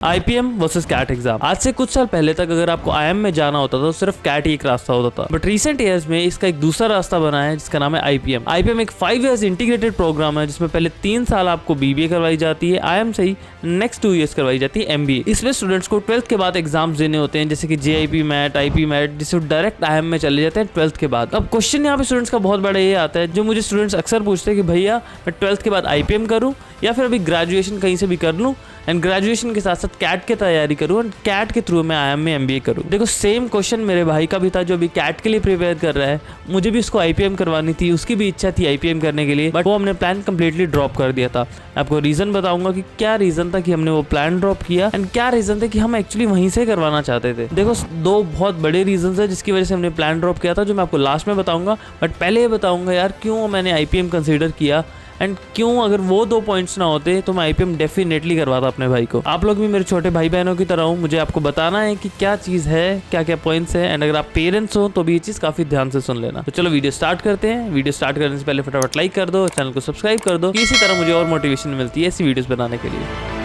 IPM versus cat exam. आज से कुछ साल पहले तक अगर आपको IIM में जाना होता था तो सिर्फ कैट ही एक रास्ता होता था, बट रिसेंट ईयर्स में इसका एक दूसरा रास्ता बना है जिसका नाम है IPM। IPM एक 5 इयर्स इंटीग्रेटेड प्रोग्राम है जिसमें पहले 3 साल आपको BBA करवाई जाती है, IIM से ही नेक्स्ट 2 इयर्स करवाई जाती है MBA। इसमें स्टूडेंट्स को 12th के बाद एग्जाम्स देने होते हैं जैसे कि JIP मैट, IP मैट, जिससे डायरेक्ट IIM में चले जाते हैं 12th के बाद। अब क्वेश्चन यहाँ पे स्टूडेंट्स का बहुत बड़ा ये आता है, जो मुझे स्टूडेंट्स अक्सर पूछते हैं कि भैया मैं 12th के बाद IPM करूँ या फिर अभी ग्रेजुएशन कहीं से भी कर लूँ एंड ग्रेजुएशन के साथ साथ कैट की तैयारी करूँ एंड कैट के थ्रू मैं IIM में MBA करूँ। देखो सेम क्वेश्चन मेरे भाई का भी था जो अभी कैट के लिए प्रिपेयर कर रहा है, मुझे भी उसको IPM करवानी थी, उसकी भी इच्छा थी IPM करने के लिए, बट वो हमने प्लान कंप्लीटली ड्रॉप कर दिया था। आपको रीजन बताऊंगा कि क्या रीजन था कि हमने वो प्लान ड्रॉप किया एंड क्या रीजन थे कि हम एक्चुअली वहीं से करवाना चाहते थे। देखो 2 बहुत बड़े रीजन है जिसकी वजह से हमने प्लान ड्रॉप किया था, जो मैं आपको लास्ट में बताऊंगा, बट पहले ये बताऊंगा यार क्यों मैंने IPM कंसिडर किया एंड क्यों अगर वो 2 पॉइंट्स ना होते तो मैं IPM डेफिनेटली करवाता अपने भाई को। आप लोग भी मेरे छोटे भाई बहनों की तरह हो, मुझे आपको बताना है कि क्या चीज़ है, क्या क्या पॉइंट्स है एंड अगर आप पेरेंट्स हो तो भी ये चीज़ काफ़ी ध्यान से सुन लेना। तो चलो वीडियो स्टार्ट करते हैं। वीडियो स्टार्ट करने से पहले फटाफट लाइक कर दो, चैनल को सब्सक्राइब कर दो, इसी तरह मुझे और मोटिवेशन मिलती है ऐसी वीडियोज़ बनाने के लिए।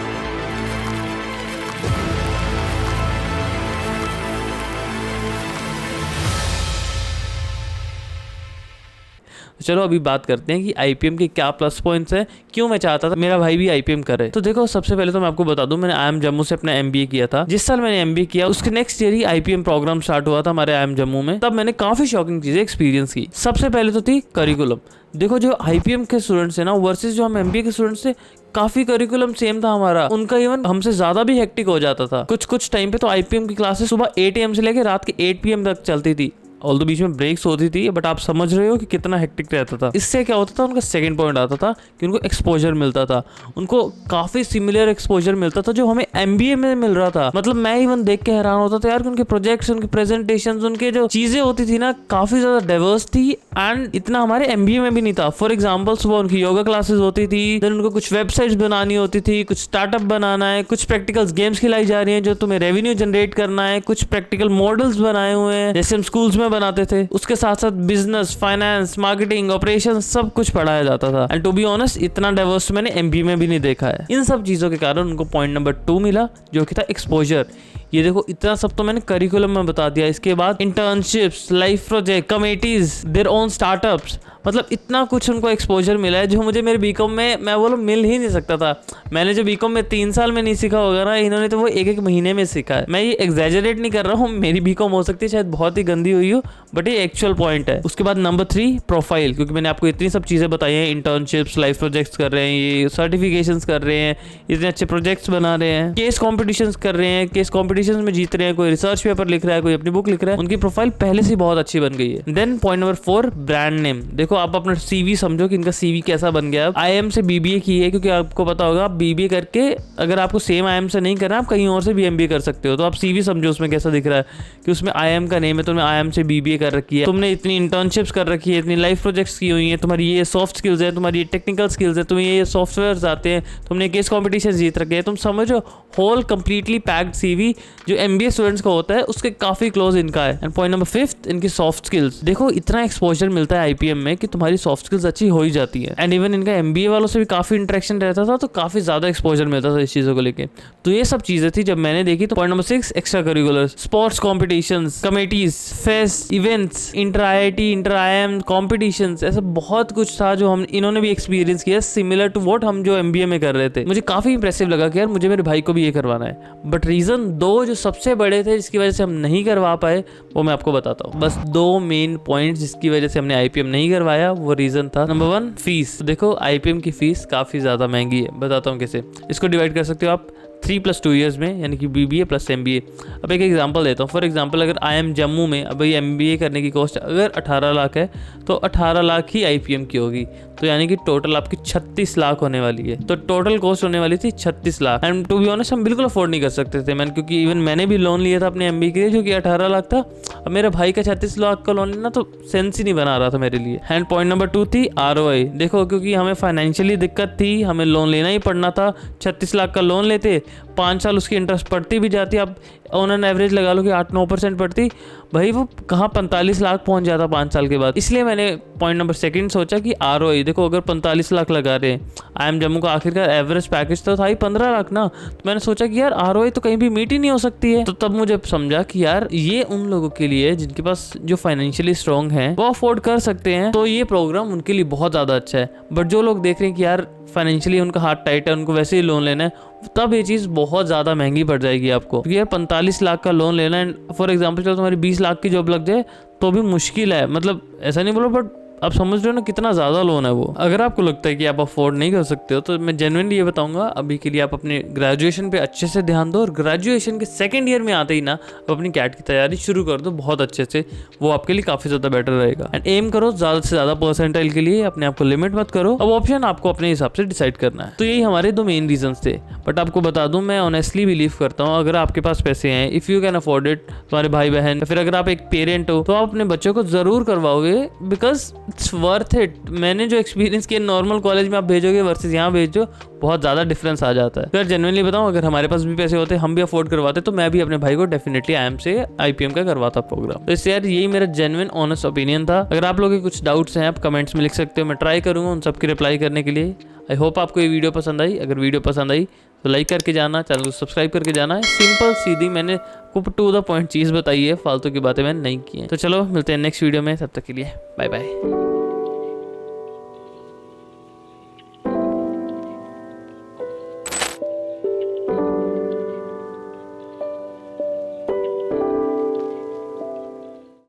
चलो अभी बात करते हैं कि IPM के क्या प्लस पॉइंट्स हैं, क्यों मैं चाहता था मेरा भाई भी IPM करे। तो देखो सबसे पहले तो मैं आपको बता दूं, मैंने IIM जम्मू से अपना MBA किया था। जिस साल मैंने MBA किया उसके नेक्स्ट ईयर ही IPM प्रोग्राम स्टार्ट हुआ था हमारे IIM जम्मू में। तब मैंने काफी शॉकिंग चीजें एक्सपीरियंस की। सबसे पहले तो थी करिकुलम। देखो जो IPM के स्टूडेंट्स है ना वर्सेस जो हम MBA के स्टूडेंट्स थे, काफी करिकुलम सेम था हमारा, उनका इवन हमसे ज्यादा भी हेक्टिक हो जाता था। कुछ टाइम पे तो IPM की क्लासेस सुबह 8 AM से लेकर रात के 8 PM तक चलती थी, ऑल बीच में ब्रेक्स होती थी, बट आप समझ रहे हो कि कितना हेक्टिक रहता था। इससे क्या होता था, उनका सेकंड पॉइंट आता था कि उनको एक्सपोजर मिलता था, उनको काफी सिमिलर एक्सपोजर मिलता था जो हमें MBA में मिल रहा था। मतलब मैं इवन देख के हैरान होता था यार कि उनके प्रोजेक्ट्स, उनके प्रेजेंटेशंस, उनके जो चीजें होती थी ना काफी ज्यादा डाइवर्स थी एंड इतना हमारे MBA में भी नहीं था। फॉर एग्जाम्पल सुबह उनकी योगा क्लासेस होती थी, देन उनको कुछ वेबसाइट्स बनानी होती थी, कुछ स्टार्टअप बनाना है, कुछ प्रैक्टिकल गेम्स खिलाई जा रही है जो तुम्हें रेवेन्यू जनरेट करना है, कुछ प्रैक्टिकल मॉडल्स बनाए हुए हैं जैसे हम स्कूल्स में बनाते थे। उसके साथ साथ बिजनेस, फाइनेंस, मार्केटिंग, ऑपरेशन सब कुछ पढ़ाया जाता था एंड टू बी ऑनेस्ट इतना डाइवर्स मैंने MBA में भी नहीं देखा है। इन सब चीजों के कारण उनको पॉइंट नंबर 2 मिला जो कि था एक्सपोजर। ये देखो इतना सब तो मैंने करिकुलम में बता दिया। इसके बाद internships, life project, committees, their own startups, मतलब इतना कुछ उनको एक्सपोजर मिला है जो मुझे मेरे BCom में मैं बोलो मिल ही नहीं सकता था। मैंने जो BCom में 3 साल में नहीं सीखा होगा ना, इन्होंने तो वो 1-1 महीने में सीखा है। मैं ये एग्जैजरेट नहीं कर रहा हूँ, मेरी BCom हो सकती है शायद बहुत ही गंदी हुई हो, बट ये एक्चुअल पॉइंट है। उसके बाद नंबर 3 प्रोफाइल, क्योंकि मैंने आपको इतनी सब चीज़ें बताई हैं, इंटर्नशिप्स, लाइफ प्रोजेक्ट्स कर रहे हैं, ये सर्टिफिकेशंस कर रहे हैं, इतने अच्छे प्रोजेक्ट्स बना रहे हैं, केस कॉम्पिटिशन्स कर रहे हैं, केस कॉम्पिटिशन्स में जीत रहे हैं, कोई रिसर्च पेपर लिख रहा है, कोई अपनी बुक लिख रहा है, उनकी प्रोफाइल पहले से बहुत अच्छी बन गई है। Then point number 4 brand name. देखो आप अपना CV समझो कि इनका CV कैसा बन गया। IIM से BBA की है, क्योंकि आपको पता होगा आप BBA करके अगर आपको सेम IIM से नहीं करना आप कहीं और से भी MBA कर सकते हो। तो आप CV समझो उसमें कैसा दिख रहा है कि उसमें IIM का नेम है, तुमने IIM से BBA कर रखी है, तुमने इतनी इंटर्नशिप्स कर रखी है, इतनी लाइफ प्रोजेक्ट्स की हुई है, तुम्हारी ये सॉफ्ट स्किल्स है, तुम्हारी ये टेक्निकल स्किल्स है, तुम्हें ये सॉफ्टवेयर आते हैं, तुमने केस कॉम्पिटिशन जीत रखे हैं। तुम समझो होल कंप्लीटली पैक्ड CV जो MBA स्टूडेंट्स का होता है उसके काफी क्लोज इनका है। एंड पॉइंट नंबर 5 इनकी सॉफ्ट स्किल्स। देखो इतना एक्सपोजर मिलता है IPM में कि तुम्हारी सॉफ्ट स्किल्स अच्छी हो ही जाती है एंड इवन इनका MBA वालों से भी काफी इंटरेक्शन रहता था, तो काफी ज्यादा एक्सपोजर मिलता था इस चीजों को लेके। तो ये सब चीजें थी जब मैंने देखी। तो point number 6 extra curricular, sports competitions, committees, fest, events, inter IIT, inter IIM competitions, ऐसा बहुत कुछ था जो हम इन्होंने भी एक्सपीरियंस किया सिमिलर टू व्हाट हम जो MBA में कर रहे थे। मुझे काफी इंप्रेसिव लगा कि यार मुझे मेरे भाई को भी ये करवाना है। बट रीजन 2 जो सबसे बड़े थे जिसकी वजह से हम नहीं करवा पाए वो मैं आपको बताता हूँ। बस 2 मेन पॉइंट जिसकी वजह से हमने IPM नहीं करवाया, वो रीजन था नंबर 1 फीस। देखो IPM की फीस काफी ज्यादा महंगी है, बताता हूँ कैसे। इसको डिवाइड कर सकते हो आप 3+2 ईयर्स में, यानी कि BBA प्लस MBA। अब एक एग्जांपल देता हूँ। फॉर एग्जांपल अगर IIM जम्मू में अब ये MBA करने की कॉस्ट अगर 18 लाख है तो 18 लाख ही IPM की होगी, तो यानी कि टोटल आपकी 36 लाख होने वाली है। तो टोटल कॉस्ट होने वाली थी 36 lakh and to be honest हम बिल्कुल अफोर्ड नहीं कर सकते थे मैंने, क्योंकि इवन मैंने भी लोन लिया था अपने MBA के लिए जो कि 18 लाख था। अब मेरे भाई का 36 लाख का लोन लेना तो सेंस ही नहीं बना रहा था मेरे लिए। एंड पॉइंट नंबर 2 थी ROI। देखो क्योंकि हमें फाइनेंशियली दिक्कत थी, हमें लोन लेना ही पड़ना था। 36 लाख का लोन लेते, 5 साल उसकी इंटरेस्ट पड़ती भी जाती, आप ऑन एन एवरेज लगा लो कि 8-9% पड़ती, भाई वो कहाँ 45 लाख पहुंच जाता 5 साल के बाद। इसलिए मैंने पॉइंट नंबर सेकंड सोचा कि ROI देखो, अगर 45 लाख लगा रहे हैं, IIM जम्मू का आखिरकार एवरेज पैकेज तो था ही 15 लाख ना, तो मैंने सोचा कि यार ROI तो कहीं भी मीट ही नहीं हो सकती है। तो तब मुझे समझा कि यार ये उन लोगों के लिए जिनके पास जो फाइनेंशियली स्ट्रांग है वो अफोर्ड कर सकते हैं, तो ये प्रोग्राम उनके लिए बहुत ज़्यादा अच्छा है। बट जो लोग देख रहे हैं कि यार फाइनेंशियली उनका हाथ टाइट है, उनको वैसे ही लोन लेना है, तब ये चीज़ बहुत ज़्यादा महंगी पड़ जाएगी आपको, क्योंकि यार 45 लाख का लोन लेना एंड फॉर एग्जाम्पल चलो तुम्हारी 20 लाख की जॉब लग जाए तो भी मुश्किल है। मतलब ऐसा नहीं बोलो, बट आप समझ रहे हो ना कितना ज़्यादा लोन है वो। अगर आपको लगता है कि आप अफोर्ड नहीं कर सकते हो तो मैं जेन्युइनली ये बताऊंगा अभी के लिए आप अपने ग्रेजुएशन पे अच्छे से ध्यान दो, और ग्रेजुएशन के सेकंड ईयर में आते ही ना आप अपनी कैट की तैयारी शुरू कर दो बहुत अच्छे से, वो आपके लिए काफ़ी ज़्यादा बेटर रहेगा। एंड एम करो ज़्यादा से ज़्यादा परसेंटाइल के लिए, अपने आप को लिमिट मत करो। अब ऑप्शन आपको अपने हिसाब से डिसाइड करना है। तो यही हमारे 2 मेन रीजंस थे। बट आपको बता दूं, मैं ऑनेस्टली बिलीव करता हूँ अगर आपके पास पैसे हैं, if you can afford it, तुम्हारे भाई बहन, फिर अगर आप एक पेरेंट हो तो आप अपने बच्चों को ज़रूर करवाओगे, बिकॉज इट्स वर्थ इट। मैंने जो एक्सपीरियंस किया, नॉर्मल कॉलेज में आप भेजोगे वर्सेस यहाँ भेजो, बहुत ज़्यादा डिफरेंस आ जाता है। अगर जेन्युइनली बताऊँ, अगर हमारे पास भी पैसे होते, हम भी अफोर्ड करवाते, तो मैं भी अपने भाई को डेफिनेटली IIM से IPM का करवाता प्रोग्राम। तो इससे यार यही मेरा जेन्युइन ऑनेस्ट ओपिनियन था। अगर आप लोगों के कुछ डाउट्स हैं आप कमेंट्स में लिख सकते हो, मैं ट्राई करूँगा उन सबकी रिप्लाई करने के लिए। आई होप आपको ये वीडियो पसंद आई। अगर वीडियो पसंद आई तो लाइक करके जाना, चैनल को सब्सक्राइब करके जाना है। सिंपल सीधी मैंने टू द पॉइंट चीज़ बताई है, फालतू की बातें मैंने नहीं की हैं। तो चलो मिलते हैं नेक्स्ट वीडियो में, तब तक के लिए बाय बाय।